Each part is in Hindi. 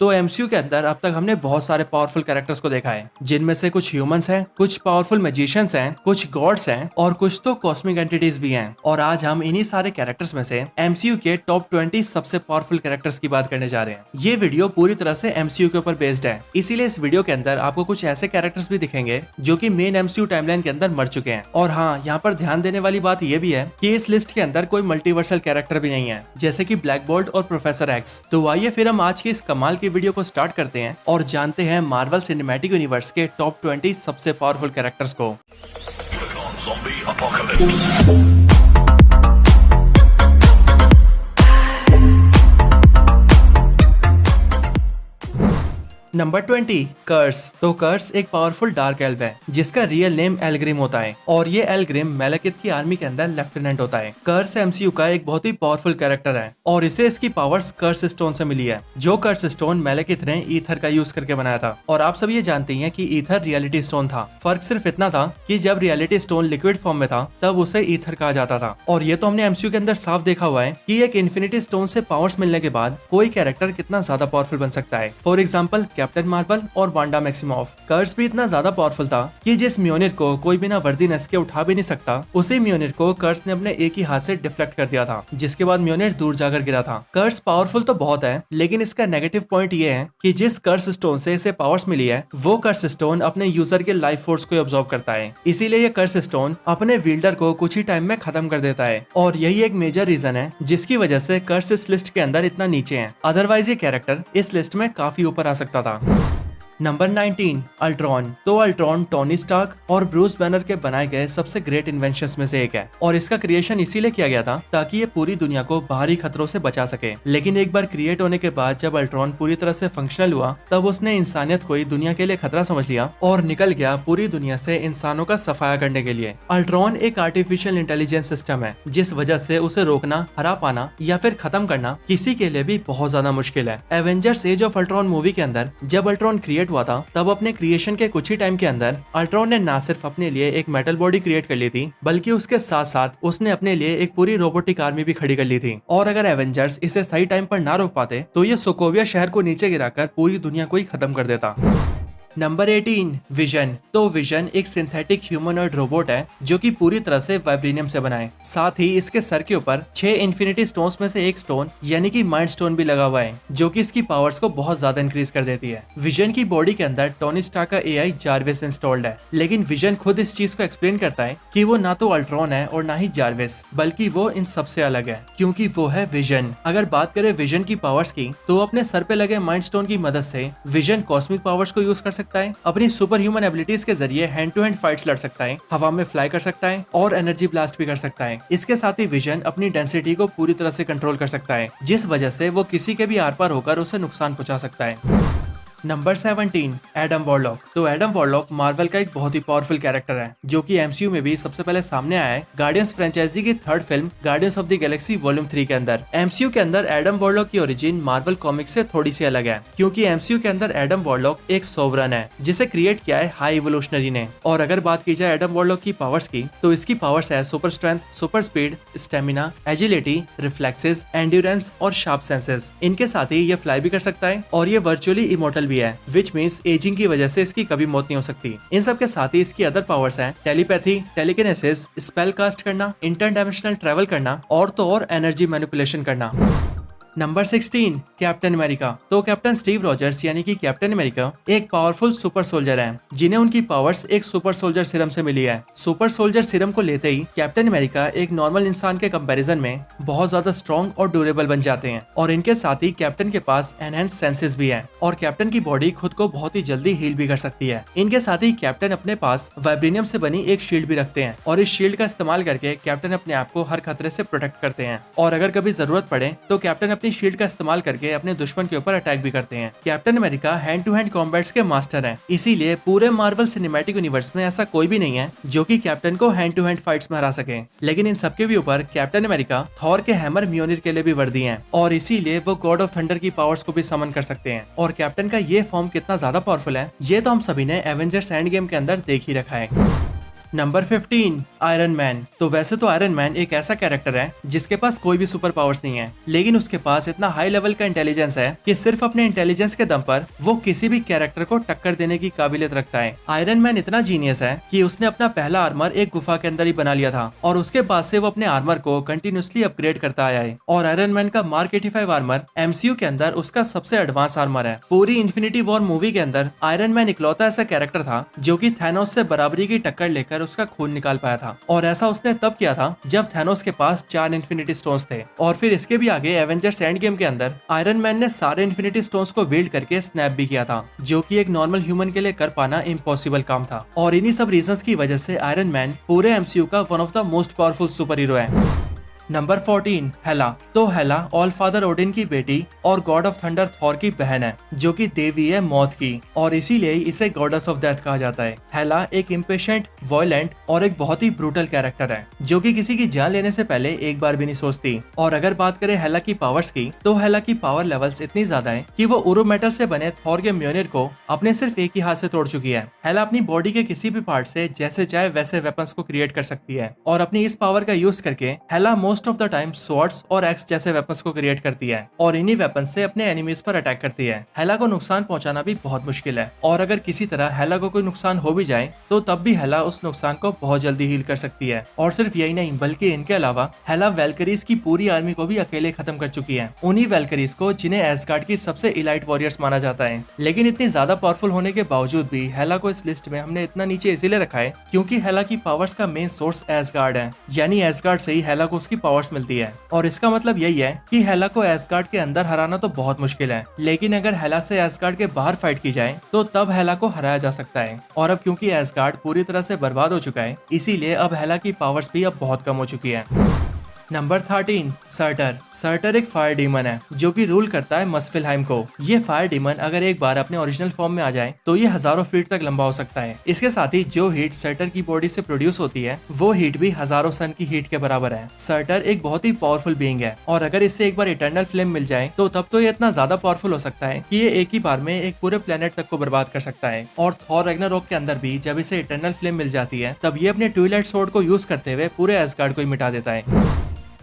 तो एमसीयू के अंदर अब तक हमने बहुत सारे पावरफुल कैरेक्टर्स को देखा है, जिनमें से कुछ ह्यूमंस हैं, कुछ पावरफुल मैजिशियंस हैं, कुछ गॉड्स हैं और कुछ तो कॉस्मिक एंटिटीज भी हैं। और आज हम इन्हीं सारे कैरेक्टर्स में से एमसीयू के टॉप 20 सबसे पावरफुल कैरेक्टर्स की बात करने जा रहे हैं। ये वीडियो पूरी तरह से एमसीयू के ऊपर बेस्ड है, इसीलिए इस वीडियो के अंदर आपको कुछ ऐसे कैरेक्टर्स भी दिखेंगे जो कि मेन एमसीयू टाइमलाइन के अंदर मर चुके हैं। और हाँ, यहाँ पर ध्यान देने वाली बात यह भी है कि इस लिस्ट के अंदर कोई मल्टीवर्सल कैरेक्टर भी नहीं है, जैसे कि ब्लैक बोल्ट और प्रोफेसर एक्स। तो आइए फिर हम आज की इस कमाल की वीडियो को स्टार्ट करते हैं और जानते हैं मार्वल सिनेमैटिक यूनिवर्स के टॉप 20 सबसे पावरफुल कैरेक्टर्स को। नंबर 20 कर्स। तो कर्स एक पावरफुल डार्क एल्फ है जिसका रियल नेम एलग्रिम होता है और ये एलग्रिम मेलाकिथ की आर्मी के अंदर लेफ्टिनेंट होता है। कर्स एमसीयू का एक बहुत ही पावरफुल कैरेक्टर है और इसे इसकी पावर्स कर्स स्टोन से मिली है, जो कर्स स्टोन मेलाकिथ ने ईथर का यूज करके बनाया था। और आप सब ये जानते हैं कि ईथर रियलिटी स्टोन था। फर्क सिर्फ इतना था कि जब रियलिटी स्टोन लिक्विड फॉर्म में था तब उसे ईथर कहा जाता था। और ये तो हमने एमसीयू के अंदर साफ देखा हुआ है कि एक इन्फिनिटी स्टोन से पावर्स मिलने के बाद कोई कैरेक्टर कितना ज्यादा पावरफुल बन सकता है। फॉर एग्जाम्पल कैप्टन मार्वल और वांडा मैक्सिमॉफ। कर्स भी इतना ज्यादा पावरफुल था कि जिस म्योनिर को कोई बिना वर्दी नस के उठा भी नहीं सकता, उसी म्योनिर को कर्स ने अपने एक ही हाथ से डिफ्लेक्ट कर दिया था, जिसके बाद म्योनिर दूर जाकर गिरा था। कर्स पावरफुल तो बहुत है, लेकिन इसका नेगेटिव पॉइंट ये है कि जिस कर्स स्टोन से इसे पावर्स मिली है, वो कर्स स्टोन अपने यूजर के लाइफ फोर्स को ऑब्जॉर्व करता है। इसीलिए ये कर्स स्टोन अपने विल्डर को कुछ ही टाइम में खत्म कर देता है। और यही एक मेजर रीजन है जिसकी वजह से कर्स इस लिस्ट के अंदर इतना नीचे है। अदरवाइज ये कैरेक्टर इस लिस्ट में काफी ऊपर आ सकता था। Number 19 Ultron. तो अल्ट्रॉन टोनी स्टार्क और ब्रूस बैनर के बनाए गए सबसे ग्रेट इन्वेंशंस में से एक है और इसका क्रिएशन इसीलिए किया गया था ताकि ये पूरी दुनिया को बाहरी खतरों से बचा सके। लेकिन एक बार क्रिएट होने के बाद जब अल्ट्रॉन पूरी तरह से फंक्शनल हुआ, तब उसने इंसानियत को ही दुनिया के लिए खतरा समझ लिया और निकल गया पूरी दुनिया से इंसानों का सफाया करने के लिए। अल्ट्रॉन एक आर्टिफिशियल इंटेलिजेंस सिस्टम है, जिस वजह से उसे रोकना, हरा पाना या फिर खत्म करना किसी के लिए भी बहुत ज्यादा मुश्किल है। Avengers age of Ultron movie के अंदर जब अल्ट्रॉन क्रिएट हुआ था, तब अपने क्रिएशन के कुछ ही टाइम के अंदर अल्ट्रॉन ने ना सिर्फ अपने लिए एक मेटल बॉडी क्रिएट कर ली थी, बल्कि उसके साथ साथ उसने अपने लिए एक पूरी रोबोटिक आर्मी भी खड़ी कर ली थी। और अगर एवेंजर्स इसे सही टाइम पर ना रोक पाते तो ये सोकोविया शहर को नीचे गिराकर पूरी दुनिया को ही खत्म कर देता। Number 18 vision. तो विजन एक सिंथेटिक ह्यूमनॉइड रोबोट है जो कि पूरी तरह से वाइब्रेनियम से बना है। साथ ही इसके सर के ऊपर 6 इन्फिनिटी स्टोन्स में से एक स्टोन यानी कि माइंड स्टोन भी लगा हुआ है, जो कि इसकी पावर्स को बहुत ज्यादा इंक्रीज कर देती है। विजन की बॉडी के अंदर टोनी स्टार्क का एआई जारविस इंस्टॉल्ड है, लेकिन विजन खुद इस चीज को एक्सप्लेन करता है कि वो ना तो अल्ट्रॉन है और ना ही जारविस, बल्कि वो इन सबसे अलग है क्योंकि वो है विजन। अगर बात करें विजन की पावर्स की, तो अपने सर पे लगे माइंड स्टोन की मदद से विजन कॉस्मिक पावर्स को यूज कर सकता है, अपनी सुपर ह्यूमन एबिलिटीज के जरिए हैंड टू हैंड फाइट्स लड़ सकता है, हवा में फ्लाई कर सकता है और एनर्जी ब्लास्ट भी कर सकता है। इसके साथ ही विजन अपनी डेंसिटी को पूरी तरह से कंट्रोल कर सकता है, जिस वजह से वो किसी के भी आर पार होकर उसे नुकसान पहुंचा सकता है। Number 17 Adam warlock. तो एडम वॉरलॉक मार्वल का एक बहुत ही पावरफुल कैरेक्टर है जो कि एमसीयू में भी सबसे पहले सामने आया है गार्डियंस फ्रेंचाइजी की third film guardians of the Galaxy volume 3 के अंदर। एमसीयू के अंदर एडम वॉरलॉक की ओरिजिन मार्वल कॉमिक्स से थोड़ी सी अलग है, क्योंकि एमसीयू के अंदर एडम वॉरलॉक एक सोवरन है जिसे क्रिएट किया है हाई इवोल्यूशनरी ने। और अगर बात की जाए एडम वॉरलॉक की पावर्स की, तो इसकी पावर्स है super strength, super speed, stamina, agility, reflexes, endurance और शार्प सेंसेस। इनके साथ ही ये फ्लाई भी कर सकता है और ये वर्चुअली इमोर्टल भी है, विच मीन्स एजिंग की वजह से इसकी कभी मौत नहीं हो सकती। इन सब के साथ ही इसकी अदर पावर्स हैं टेलीपैथी, टेलीकिनेसिस, स्पेल कास्ट करना, इंटर डायमेंशनल ट्रेवल करना और तो और एनर्जी मैनिपुलेशन करना। Number 16 captain America. तो कैप्टन स्टीव रॉजर्स यानी कि कैप्टन अमेरिका एक पावरफुल सुपर सोल्जर हैं, जिन्हें उनकी पावर्स एक सुपर सोल्जर सीरम से मिली है। सुपर सोल्जर सीरम को लेते ही कैप्टन अमेरिका एक नॉर्मल इंसान के कंपैरिजन में बहुत ज्यादा स्ट्रॉन्ग और ड्यूरेबल बन जाते हैं। और इनके साथ ही कैप्टन के पास एनहेंस सेंसेस भी हैं और कैप्टन की बॉडी खुद को बहुत ही जल्दी हील भी कर सकती है। इनके साथ ही कैप्टन अपने पास वाइब्रेनियम से बनी एक शील्ड भी रखते हैं और इस शील्ड का इस्तेमाल करके कैप्टन अपने आप को हर खतरे से प्रोटेक्ट करते हैं। और अगर कभी जरूरत पड़े तो कैप्टन अपनी शील्ड का इस्तेमाल करके अपने दुश्मन के ऊपर अटैक भी करते हैं। Captain America hand to hand combats के मास्टर हैं, इसीलिए पूरे मार्वल सिनेमैटिक यूनिवर्स में ऐसा कोई भी नहीं है जो कि कैप्टन को हैंड टू हैंड फाइट्स में हरा सके। लेकिन इन सबके भी ऊपर कैप्टन अमेरिका थॉर के हैमर म्योनिर के लिए भी वर्दी हैं और इसीलिए वो गॉड ऑफ थंडर की पावर्स को भी समन कर सकते हैं। और कैप्टन का ये फॉर्म कितना ज्यादा पावरफुल है, ये तो हम सभी ने एवेंजर्स एंड गेम के अंदर देख ही रखा है। Number 15 iron man. तो वैसे तो आयरन मैन एक ऐसा कैरेक्टर है जिसके पास कोई भी सुपर पावर्स नहीं है, लेकिन उसके पास इतना हाई लेवल का इंटेलिजेंस है कि सिर्फ अपने इंटेलिजेंस के दम पर वो किसी भी कैरेक्टर को टक्कर देने की काबिलियत रखता है। आयरन मैन इतना जीनियस है कि उसने अपना पहला आर्मर एक गुफा के अंदर ही बना लिया था और उसके बाद से वो अपने आर्मर को कंटिन्यूसली अपग्रेड करता आया है। और आयरन मैन का मार्क 85 आर्मर एमसीयू के अंदर उसका सबसे एडवांस आर्मर है। पूरी इन्फिनिटी वॉर मूवी के अंदर आयरन मैन इकलौता ऐसा कैरेक्टर था जो कि थैनोस से बराबरी की टक्कर लेकर उसका खून निकाल पाया था। और ऐसा उसने तब किया था जब थैनोस के पास 4 इन्फिनिटी स्टोन्स थे। और फिर इसके भी आगे एवेंजर्स एंड गेम के अंदर आयरन मैन ने सारे इन्फिनिटी स्टोन्स को विल्ड करके स्नैप भी किया था, जो कि एक नॉर्मल ह्यूमन के लिए कर पाना इम्पॉसिबल काम था। और इन्हीं सब रीजंस की वजह से आयरन मैन पूरे एमसीयू का one of the most powerful super hero है। नंबर 14 हेला। तो हेला ऑल फादर ओडिन की बेटी और गॉड ऑफ थंडर थॉर की बहन है, जो कि देवी है मौत की, और इसीलिए इसे गॉडेस ऑफ डेथ कहा जाता है। हेला एक इम्पेशेंट, वॉयलेंट और एक बहुत ही ब्रूटल कैरेक्टर है, जो कि किसी की जान लेने से पहले एक बार भी नहीं सोचती। और अगर बात करें हेला की पावर्स की, तो हेला की पावर लेवल्स इतनी ज्यादा है कि वो उरु मेटल से बने थॉर के म्योनिर को अपने सिर्फ एक ही हाथ से तोड़ चुकी है। हेला अपनी बॉडी के किसी भी पार्ट से जैसे चाहे वैसे वेपन्स को क्रिएट कर सकती है, और अपनी इस पावर का यूज करके Hela most of the time swords और एक्स जैसे वेपन्स को क्रिएट करती है और इन्हीं वेपन्स से अपने एनिमीज पर अटैक करती है। हेला को नुकसान पहुंचाना भी बहुत मुश्किल है, और अगर किसी तरह हेला को कोई नुकसान हो भी जाए तो तब भी हेला उस नुकसान को बहुत जल्दी हील कर सकती है। और सिर्फ यही नहीं, बल्कि इनके अलावा हेला वैल्करीज की पूरी आर्मी को भी अकेले खत्म कर चुकी है। उन्हीं वैल्करीज को जिन्हें एसगार्ड की सबसे इलाइट वॉरियर्स माना जाता है। लेकिन इतनी ज्यादा पावरफुल होने के बावजूद भी हेला को इस लिस्ट में हमने इतना नीचे इसीलिए रखा है क्योंकि हेला की पावर्स का मेन सोर्स एसगार्ड है, यानी एसगार्ड से ही हेला को उसकी पावर्स मिलती है। और इसका मतलब यही है कि हेला को एसगार्ड के अंदर हराना तो बहुत मुश्किल है, लेकिन अगर हेला से एसगार्ड के बाहर फाइट की जाए तो तब हेला को हराया जा सकता है। और अब क्योंकि एसगार्ड पूरी तरह से बर्बाद हो चुका है, इसीलिए अब हेला की पावर्स भी अब बहुत कम हो चुकी है। Number 13 shorter. सर्टर एक फायर डीमन है जो कि रूल करता है मस्फिलहाइम को। ये फायर डीमन अगर एक बार अपने ओरिजिनल फॉर्म में आ जाए तो ये हजारों फीट तक लंबा हो सकता है। इसके साथ ही जो हीट सर्टर की बॉडी से प्रोड्यूस होती है वो हीट भी हजारों सन की हीट के बराबर है। सर्टर एक बहुत ही पावरफुल बीइंग है, और अगर इससे एक बार इटर्नल फ्लेम मिल जाए तो तब तो ये इतना ज्यादा पावरफुल हो सकता है कि ये एक ही बार में एक पूरे प्लेनेट तक को बर्बाद कर सकता है। और थॉर रैग्नारोक के अंदर भी जब इसे इटर्नल फ्लेम मिल जाती है तब ये अपने ट्विलाइट स्वॉर्ड को यूज करते हुए पूरे एसगार्ड को ही मिटा देता है।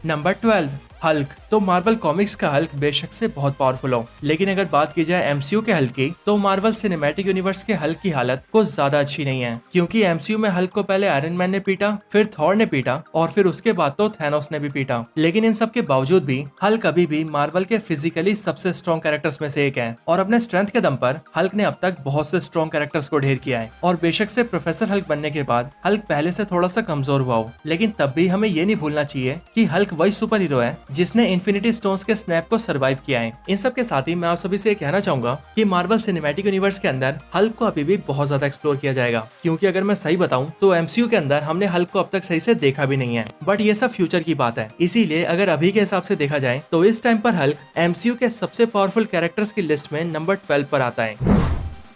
Number 12 Hulk. तो मार्वल कॉमिक्स का हल्क बेशक से बहुत पावरफुल हो, लेकिन अगर बात की जाए एमसीयू के हल्क की तो मार्वल सिनेमैटिक यूनिवर्स के हल्क की हालत कुछ ज्यादा अच्छी नहीं है, क्योंकि एमसीयू में हल्क को पहले आयरन मैन ने पीटा, फिर थॉर ने पीटा, और फिर उसके बाद तो थैनोस ने भी पीटा। लेकिन इन सब के बावजूद भी हल्क अभी भी मार्वल के फिजिकली सबसे स्ट्रॉन्ग कैरेक्टर्स में से एक है, और अपने स्ट्रेंथ के दम पर हल्क ने अब तक बहुत से स्ट्रॉन्ग कैरेक्टर्स को ढेर किया है। और बेशक से प्रोफेसर हल्क बनने के बाद हल्क पहले से थोड़ा सा कमजोर हुआ हो, लेकिन तब भी हमें ये नहीं भूलना चाहिए कि हल्क वही सुपर हीरो है जिसने इन्फिनिटी स्टोन्स के स्नैप को सर्वाइव किया है। इन सब के साथ ही मैं आप सभी से कहना चाहूंगा कि मार्वल सिनेमैटिक यूनिवर्स के अंदर हल्क को अभी भी बहुत ज्यादा एक्सप्लोर किया जाएगा, क्योंकि अगर मैं सही बताऊं तो एमसीयू के अंदर हमने हल्क को अब तक सही से देखा भी नहीं है। बट ये सब फ्यूचर की बात है, इसीलिए अगर अभी के हिसाब से देखा जाए तो इस टाइम पर हल्क एमसीयू के सबसे पावरफुल कैरेक्टर्स की लिस्ट में नंबर 12 पर आता है।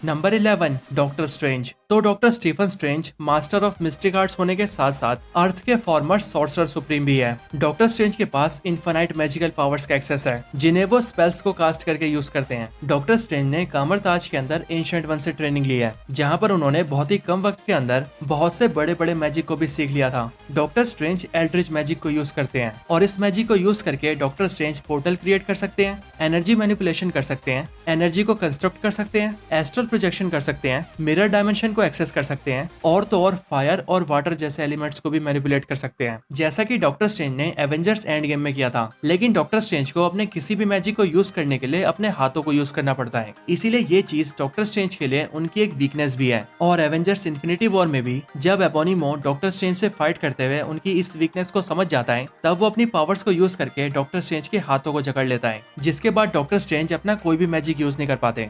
Number 11 doctor Strange. तो doctor Stephen Strange master of mystic arts होने के साथ साथ अर्थ के फॉर्मर सॉर्सरर सुप्रीम भी है। डॉक्टर स्ट्रेंज के पास इनफाइनाइट मैजिकल पावर्स का एक्सेस है, जिन्हें वो स्पेल्स को कास्ट करके यूज करते हैं। डॉक्टर स्ट्रेंज ने कामर ताज के अंदर एंशिएंट वन से ट्रेनिंग ली है, जहाँ पर उन्होंने बहुत ही कम वक्त के अंदर बहुत से बड़े बड़े मैजिक को भी सीख लिया था। डॉक्टर स्ट्रेंज एल्ड्रिच मैजिक को यूज करते हैं, और इस मैजिक को यूज करके डॉक्टर स्ट्रेंज पोर्टल क्रिएट कर सकते हैं, एनर्जी मैनिपुलेशन कर सकते हैं, एनर्जी को कंस्ट्रक्ट कर सकते हैं, एस्ट्रल प्रोजेक्शन कर सकते हैं, मिरर डायमेंशन को एक्सेस कर सकते हैं, और तो और फायर और वाटर जैसे एलिमेंट्स को भी मैनिपुलेट कर सकते हैं, जैसा कि डॉक्टर स्ट्रेंज ने एवेंजर्स एंड गेम में किया था। लेकिन डॉक्टर स्ट्रेंज को अपने किसी भी मैजिक को यूज करने के लिए अपने हाथों को यूज करना पड़ता है, इसीलिए ये चीज डॉक्टर स्ट्रेंज के लिए उनकी एक वीकनेस भी है। और एवेंजर्स इन्फिनिटी वॉर में भी जब एपोनिमो डॉक्टर स्ट्रेंज से फाइट करते हुए उनकी इस वीकनेस को समझ जाता है, तब वो अपनी पावर्स को यूज करके डॉक्टर स्ट्रेंज के हाथों को जकड़ लेता है, जिसके बाद डॉक्टर स्ट्रेंज अपना कोई भी मैजिक यूज नहीं कर पाते।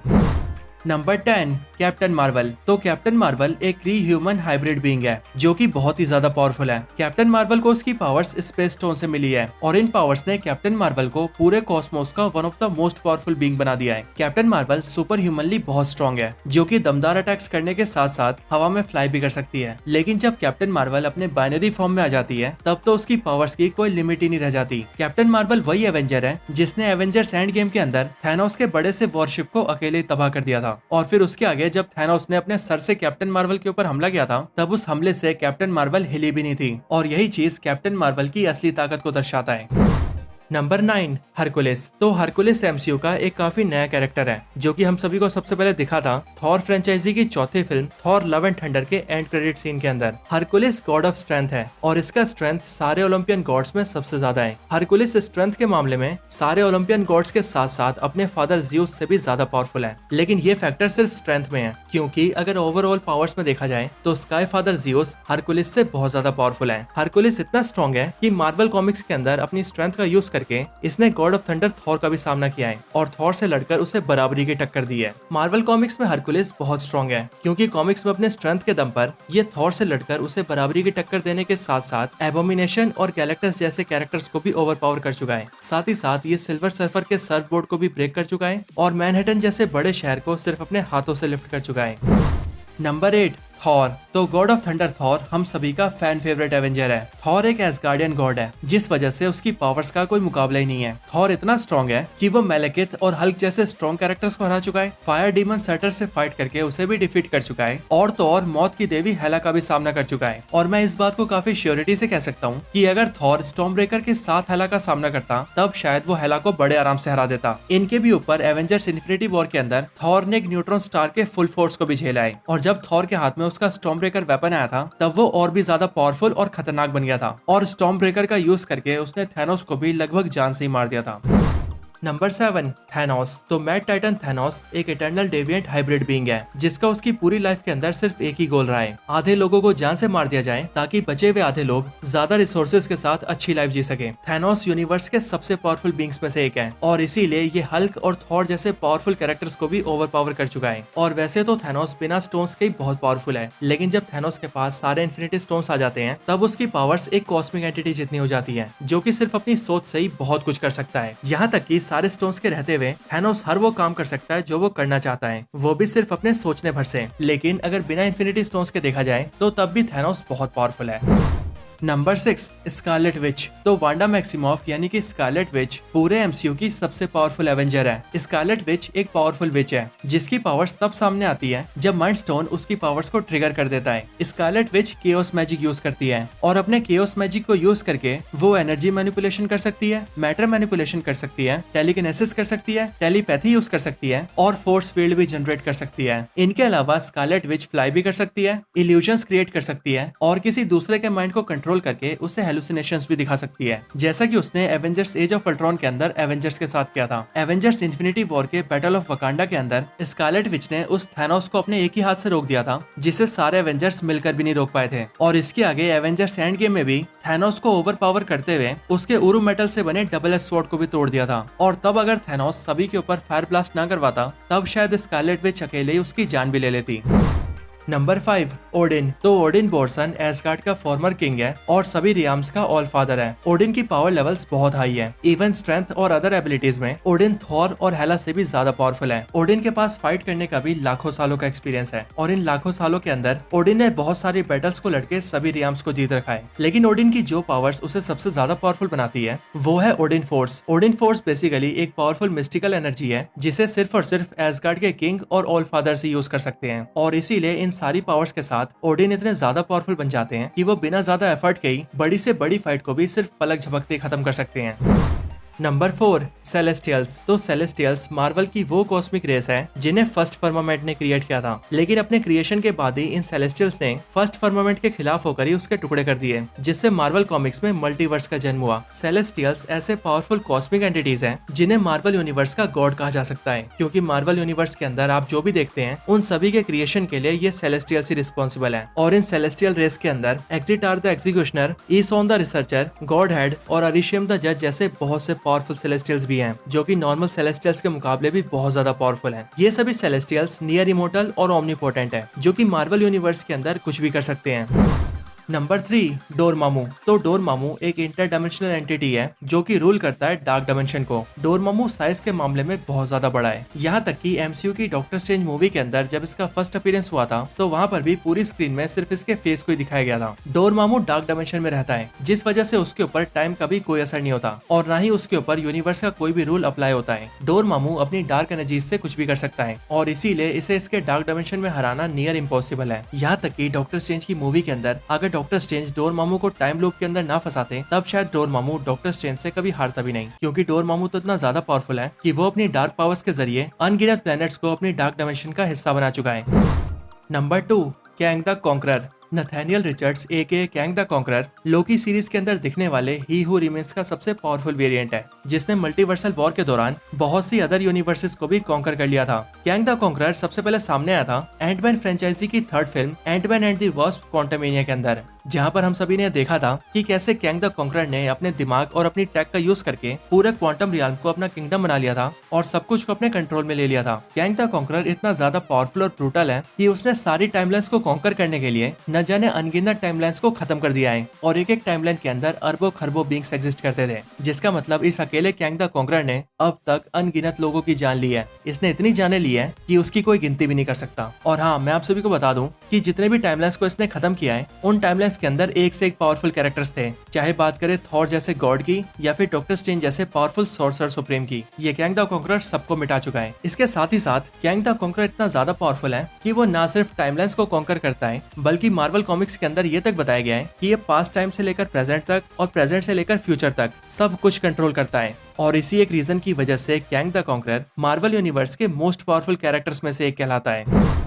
Number 10 captain Marvel. तो कैप्टन मार्वल एक क्री ह्यूमन हाइब्रिड बीइंग है जो कि बहुत ही ज्यादा पावरफुल है। कैप्टन मार्वल को उसकी पावर्स स्पेस स्टोन से मिली है, और इन पावर्स ने कैप्टन मार्वल को पूरे कॉस्मोस का one of the most powerful being बना दिया है। कैप्टन मार्वल सुपर ह्यूमनली बहुत स्ट्रॉन्ग है, जो कि दमदार अटैक्स करने के साथ साथ हवा में फ्लाई भी कर सकती है। लेकिन जब कैप्टन मार्वल अपने बाइनरी फॉर्म में आ जाती है, तब तो उसकी पावर्स की कोई लिमिट ही नहीं रह जाती। कैप्टन मार्वल वही एवेंजर है जिसने एवेंजर्स एंड गेम के अंदर थैनोस के बड़े से वॉरशिप को अकेले तबाह कर दिया था। था। और फिर उसके आगे जब थैनोस ने अपने सर से कैप्टन मार्वल के ऊपर हमला किया था, तब उस हमले से कैप्टन मार्वल हिली भी नहीं थी। और यही चीज कैप्टन मार्वल की असली ताकत को दर्शाता है। Number 9, Hercules. तो हरकुलिस एमसीयू का एक काफी नया कैरेक्टर है, जो कि हम सभी को सबसे पहले दिखा था थॉर फ्रेंचाइजी की चौथी film Thor love and thunder के एंड क्रेडिट सीन के अंदर। हरकुलिस गॉड ऑफ स्ट्रेंथ है और इसका स्ट्रेंथ सारे ओलंपियन गॉड्स में सबसे ज्यादा है। हरकुलिस स्ट्रेंथ के मामले में सारे ओलंपियन गॉड्स के साथ साथ अपने फादर जियोस से भी ज्यादा पावरफुल है। लेकिन ये फैक्टर सिर्फ स्ट्रेंथ में है, क्योंकि अगर ओवरऑल पावर्स में देखा जाए तो स्काई फादर जियोस हरकुलिस से बहुत ज्यादा पावरफुल है। हरकुलिस इतना स्ट्रॉन्ग है कि मार्वल कॉमिक्स के अंदर अपनी स्ट्रेंथ का यूज करके इसने गॉड ऑफ थंडर थॉर का भी सामना किया है और थॉर से लड़कर उसे बराबरी की टक्कर दी है। मार्वल कॉमिक्स में हरकुलिस बहुत स्ट्रॉन्ग है, क्योंकि कॉमिक्स में अपने स्ट्रेंथ के दम पर ये थॉर से लड़कर उसे बराबरी की टक्कर देने के साथ साथ एबोमिनेशन और गैलेक्टस जैसे कैरेक्टर्स को भी ओवरपावर कर चुका है। साथ ही साथ ये सिल्वर सर्फर के सर्फ बोर्ड को भी ब्रेक कर चुका है और मैनहट्टन जैसे बड़े शहर को सिर्फ अपने हाथों से लिफ्ट कर चुका है। Number 8, Thor. तो गॉड ऑफ थंडर थॉर हम सभी का फैन फेवरेट एवेंजर है। थॉर एक एसगार्डियन गॉड है, जिस वजह से उसकी पावर्स का कोई मुकाबला ही नहीं है। थॉर इतना स्ट्रॉन्ग है कि वो मेलेकिथ और हल्क जैसे स्ट्रॉन्ग कैरेक्टर्स को हरा चुका है, फायर डीमन सर्टर से फाइट करके उसे भी डिफीट कर चुका है और तो और मौत की देवी हेला का भी सामना कर चुका है। और मैं इस बात को काफी श्योरिटी से कह सकता हूँ कि अगर थॉर स्टॉर्म ब्रेकर के साथ हेला का सामना करता, तब शायद वो हेला को बड़े आराम से हरा देता। इनके भी ऊपर एवेंजर्स इन्फिनिटी वॉर के अंदर थॉर ने एक न्यूट्रॉन स्टार के फुल फोर्स को भी झेला है और जब थॉर के हाथ में उसका स्टॉर्म ब्रेकर वेपन आया था, तब वो और भी ज्यादा पावरफुल और खतरनाक बन गया था और स्टॉर्म ब्रेकर का यूज करके उसने थैनोस को भी लगभग जान से ही मार दिया था। Number 7, Thanos. तो मैड टाइटन थैनोस एक इटर्नल डेविएंट हाइब्रिड बीइंग है, जिसका उसकी पूरी लाइफ के अंदर सिर्फ एक ही गोल रहा है, आधे लोगों को जान से मार दिया जाए ताकि बचे हुए आधे लोग ज्यादा रिसोर्सेज के साथ अच्छी लाइफ जी सके। थैनोस यूनिवर्स के सबसे पावरफुल बींग्स में से एक है और इसीलिए ये हल्क और थॉर जैसे पावरफुल कैरेक्टर्स को भी ओवर पावर कर चुका है। और वैसे तो थैनोस बिना स्टोन्स के बहुत पावरफुल है, लेकिन जब थैनोस के पास सारे इन्फिनिटी स्टोन्स आ जाते हैं, तब उसकी पावर्स एक कॉस्मिक एंटिटी जितनी हो जाती है, जो कि सिर्फ अपनी सोच से ही बहुत कुछ कर सकता है। यहाँ तक कि सारे स्टोन्स के रहते हुए थैनोस हर वो काम कर सकता है जो वो करना चाहता है, वो भी सिर्फ अपने सोचने भर से। लेकिन अगर बिना इन्फिनिटी स्टोन्स के देखा जाए तो तब भी थैनोस बहुत पावरफुल है। Number 6, Scarlet Witch. तो वांडा मैक्सिमॉफ यानी कि स्कारलेट विच पूरे एमसीयू की सबसे पावरफुल एवेंजर है। स्कारलेट विच एक पावरफुल विच है, जिसकी पावर्स तब सामने आती है जब माइंड स्टोन उसकी पावर्स को ट्रिगर कर देता है। Scarlet Witch chaos magic use करती है और अपने केओस मैजिक को यूज करके वो एनर्जी मैनिपुलेशन कर सकती है, मैटर मैनिपुलेशन कर सकती है, टेलीकिनेसिस कर सकती है, टेलीपैथी यूज कर सकती है और फोर्स फील्ड भी जनरेट कर सकती है। इनके अलावा स्कारलेट विच फ्लाई भी कर सकती है, इल्यूजन्स क्रिएट कर सकती है और किसी दूसरे के माइंड को कंट्रोल करके उसे हेलुसिनेशंस भी दिखा सकती है, जैसा कि उसने एवेंजर्स एज ऑफ अल्ट्रॉन के अंदर एवेंजर्स के साथ किया था। एवेंजर्स इन्फिनिटी वॉर के बैटल ऑफ वकांडा के अंदर स्कारलेट विच ने उस थैनोस को अपने एक ही हाथ से रोक दिया था, जिसे सारे एवेंजर्स मिलकर भी नहीं रोक पाए थे। और इसके आगे एवेंजर्स एंड गेम में भी थैनोस को ओवर पावर करते हुए उसके उरू मेटल से बने डबल एज स्वॉर्ड को भी तोड़ दिया था। और तब अगर थैनोस सभी के ऊपर फायर ब्लास्ट ना करवाता, तब शायद स्कारलेट विच अकेले ही उसकी जान भी ले लेती। Number 5, Odin. तो ओडिन बोर्सन एसगार्ड का फॉर्मर किंग है और सभी रियाम्स का ऑल फादर है। ओडिन की पावर लेवल्स बहुत हाई है, इवन स्ट्रेंथ और अदर एबिलिटीज में ओडिन थॉर और हेला से भी ज्यादा पावरफुल है। ओडिन के पास फाइट करने का भी लाखों सालों का एक्सपीरियंस है और इन लाखों सालों के अंदर ओडिन ने बहुत सारी बैटल्स को लड़के सभी रियाम्स को जीत रखा है। लेकिन ओडिन की जो पावर्स उसे सबसे ज्यादा पावरफुल बनाती है, वो है Odin force. Odin force basically एक पावरफुल मिस्टिकल एनर्जी है, जिसे सिर्फ और सिर्फ एसगार्ड के किंग और ऑल फादर से यूज कर सकते हैं। और इसीलिए इन सारी पावर्स के साथ ओडिन इतने ज्यादा पावरफुल बन जाते हैं कि वो बिना ज्यादा एफर्ट के ही बड़ी से बड़ी फाइट को भी सिर्फ पलक झपकते खत्म कर सकते हैं। Number 4, celestials. तो सेलेस्टियल्स मार्वल की वो कॉस्मिक रेस है जिन्हें फर्स्ट फर्मामेंट ने क्रिएट किया था, लेकिन अपने क्रिएशन के बाद ही इन सेलेस्टियल्स ने फर्स्ट फर्मामेंट के खिलाफ होकर ही उसके टुकड़े कर दिए, जिससे मार्वल कॉमिक्स में मल्टीवर्स का जन्म हुआ। सेलेस्टियल्स ऐसे पावरफुल कॉस्मिक एंटिटीज हैं जिन्हें मार्वल यूनिवर्स का गॉड कहा जा सकता है, क्योंकि मार्वल यूनिवर्स के अंदर आप जो भी देखते हैं उन सभी के क्रिएशन के लिए ये सेलेस्टियल्स ही रिस्पॉन्सिबल है। और इन सेलेस्टियल रेस के अंदर Exitar the executioner, Eson the researcher, god head और अरिशियम द जज जैसे बहुत से पावरफुल सेलेस्टियल्स भी हैं, जो कि नॉर्मल सेलेस्टियल्स के मुकाबले भी बहुत ज्यादा पावरफुल हैं। ये सभी सेलेस्टियल्स नियर इमोर्टल और ओमनीपोटेंट है, जो कि मार्वल यूनिवर्स के अंदर कुछ भी कर सकते हैं। Number 3, Dormammu. तो डोरमामू एक इंटर डायमेंशनल एंटिटी है जो कि रूल करता है डार्क डायमेंशन को। डोरमामू साइज के मामले में बहुत ज्यादा बड़ा है, यहाँ तक कि एमसीयू की डॉक्टर स्ट्रेंज मूवी के अंदर जब इसका फर्स्ट अपीयरेंस हुआ था तो वहाँ पर भी पूरी स्क्रीन में सिर्फ इसके फेस को ही दिखाया गया था। डोरमामू डार्क डायमेंशन में रहता है, जिस वजह से उसके ऊपर टाइम का भी कोई असर नहीं होता और ना ही उसके ऊपर यूनिवर्स का कोई भी रूल अप्लाई होता है। डोरमामू अपनी डार्क एनर्जी से कुछ भी कर सकता है और इसीलिए इसे इसके डार्क डायमेंशन में हराना नियर इम्पॉसिबल है। यहाँ तक कि डॉक्टर स्ट्रेंज की मूवी के अंदर अगर डॉक्टर स्ट्रेंज डोरमामू को टाइम लूप के अंदर ना फंसाते तब शायद डोरमामू डॉक्टर स्ट्रेंज से कभी हारता भी नहीं, क्योंकि डोरमामू तो इतना ज्यादा पावरफुल है कि वो अपनी डार्क पावर्स के जरिए अनगिनत प्लैनेट्स को अपनी डार्क डायमेंशन का हिस्सा बना चुका है। Number 2, Kang the conqueror. Nathaniel Richards aka Kang the conqueror Loki series के अंदर दिखने वाले ही हू रिमेन्स का सबसे पावरफुल वेरिएंट है, जिसने मल्टीवर्सल वॉर के दौरान बहुत सी अदर यूनिवर्सेस को भी कॉन्कर कर लिया था। कैंग द कॉन्करर सबसे पहले सामने आया था एंटमैन फ्रेंचाइजी की third film Antman and the Wasp Quantumania के अंदर, जहां पर हम सभी ने देखा था कि कैसे कैंग द कॉन्करर ने अपने दिमाग और अपनी टेक का यूज करके पूरे क्वांटम रियल्म को अपना किंगडम बना लिया था और सब कुछ को अपने कंट्रोल में ले लिया था। कैंग द कॉन्करर इतना ज्यादा पावरफुल और ब्रूटल है कि उसने सारी टाइमलाइंस को कॉन्कर करने के लिए न जाने अनगिनत टाइमलाइंस को खत्म कर दिया है और एक एक टाइमलाइन के अंदर अरबों खरबों बींग्स एग्जिस्ट करते थे, जिसका मतलब इस अकेले कैंग द कॉन्करर ने अब तक अनगिनत लोगों की जान ली है। इसने इतनी जाने ली है कि उसकी कोई गिनती भी नहीं कर सकता। और हाँ, मैं आप सभी को बता दूं कि जितने भी टाइमलाइंस को इसने खत्म किया है उन टाइमलाइंस के अंदर एक से एक पावरफुल कैरेक्टर्स थे, चाहे बात करें थॉर जैसे गॉड की या फिर डॉक्टर स्ट्रेंज जैसे पावरफुल सॉर्सरर सुप्रीम की। ये कैंग द कॉन्करर सबको मिटा चुका है। इसके साथ ही साथ कैंग द कॉन्करर इतना ज्यादा पावरफुल है कि वो ना सिर्फ टाइमलाइंस को कॉन्कर करता है बल्कि मार्वल कॉमिक्स के अंदर ये तक बताया गया है कि ये पास्ट टाइम से लेकर प्रेजेंट तक और प्रेजेंट से लेकर फ्यूचर तक सब कुछ कंट्रोल करता है। और इसी एक रीजन की वजह से Kang the conqueror Marvel universe के मोस्ट पावरफुल कैरेक्टर्स में से एक कहलाता है।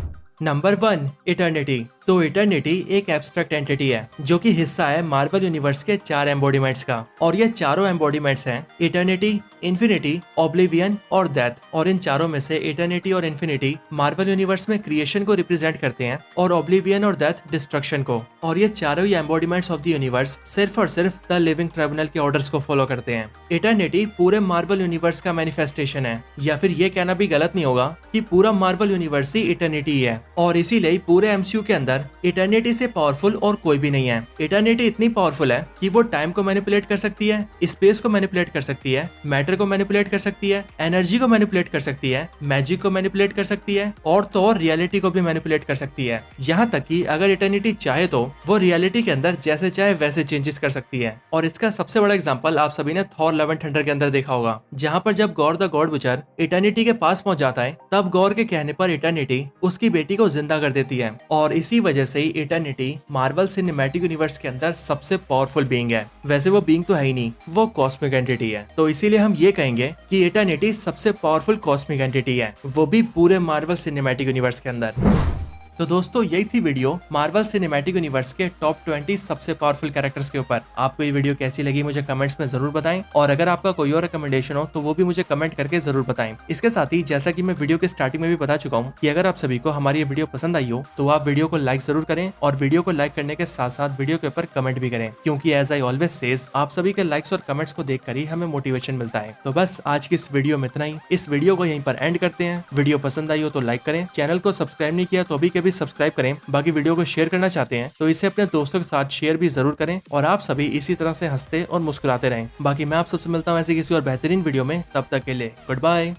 Number 1, eternity. तो इटर्निटी एक एब्स्ट्रैक्ट एंटिटी है जो कि हिस्सा है मार्वल यूनिवर्स के 4 एम्बॉडीमेंट्स का, और ये चारों एम्बॉडीमेंट्स हैं इटर्निटी, इन्फिनिटी, ऑब्लिवियन और डेथ। और इन चारों में से इटर्निटी और इन्फिनिटी मार्वल यूनिवर्स में क्रिएशन को रिप्रेजेंट करते हैं और ऑब्लिवियन और डेथ डिस्ट्रक्शन को। और ये चारों ही एम्बॉडीमेंट्स ऑफ द यूनिवर्स सिर्फ और सिर्फ द लिविंग ट्रिब्यूनल के ऑर्डर्स को फॉलो करते हैं। इटर्निटी पूरे मार्वल यूनिवर्स का मैनिफेस्टेशन है, या फिर ये कहना भी गलत नहीं होगा कि पूरा मार्वल यूनिवर्स ही इटर्निटी है। और इसीलिए पूरे एमसीयू के अंदर इटर्निटी से पावरफुल और कोई भी नहीं है। इटर्निटी इतनी पावरफुल है कि वो टाइम को मैनिपुलेट कर सकती है, स्पेस को मैनिपुलेट कर सकती है, मैटर को मैनिपुलेट कर सकती है, एनर्जी को मैनिपुलेट कर सकती है, मैजिक को मैनिपुलेट कर सकती है और तो और रियलिटी को भी मैनिपुलेट कर सकती है। यहाँ तक कि अगर इटर्निटी चाहे तो वो रियलिटी के अंदर जैसे चाहे वैसे चेंजेस कर सकती है। और इसका सबसे बड़ा एग्जांपल आप सभी ने थॉर लव एंड थंडर के अंदर देखा होगा, जहाँ पर जब gore the God butcher eternity के पास पहुंच जाता है तब गॉर के कहने पर इटर्निटी उसकी बेटी को जिंदा कर देती है। और इसी वजह से ही इटर्निटी मार्वल सिनेमैटिक यूनिवर्स के अंदर सबसे पावरफुल बीइंग है। वैसे वो बीइंग तो है ही नहीं, वो कॉस्मिक एंटिटी है। तो इसीलिए हम ये कहेंगे कि इटर्निटी सबसे पावरफुल कॉस्मिक एंटिटी है, वो भी पूरे मार्वल सिनेमैटिक यूनिवर्स के अंदर। तो दोस्तों यही थी वीडियो मार्वल सिनेमैटिक यूनिवर्स के टॉप 20 सबसे पावरफुल कैरेक्टर्स के ऊपर। आपको ये वीडियो कैसी लगी मुझे कमेंट्स में जरूर बताएं, और अगर आपका कोई और रिकमेंडेशन हो तो वो भी मुझे कमेंट करके जरूर बताएं। इसके साथ ही जैसा कि मैं वीडियो के स्टार्टिंग में भी बता चुका हूँ कि अगर आप सभी को हमारी ये वीडियो पसंद आई हो तो आप वीडियो को लाइक जरूर करें, और वीडियो को लाइक करने के साथ साथ वीडियो के ऊपर कमेंट भी करें, क्योंकि एज आई ऑलवेज सेज आप सभी के लाइक्स और कमेंट्स को देखकर ही हमें मोटिवेशन मिलता है। तो बस आज की इस वीडियो में इतना ही। इस वीडियो को यहीं पर एंड करते हैं। वीडियो पसंद आई हो तो लाइक करें, चैनल को सब्सक्राइब नहीं किया तो अभी के भी सब्सक्राइब करें। बाकी वीडियो को शेयर करना चाहते हैं तो इसे अपने दोस्तों के साथ शेयर भी जरूर करें, और आप सभी इसी तरह से हंसते और मुस्कुराते रहें। बाकी मैं आप सबसे मिलता हूँ ऐसे किसी और बेहतरीन वीडियो में, तब तक के लिए गुड बाय।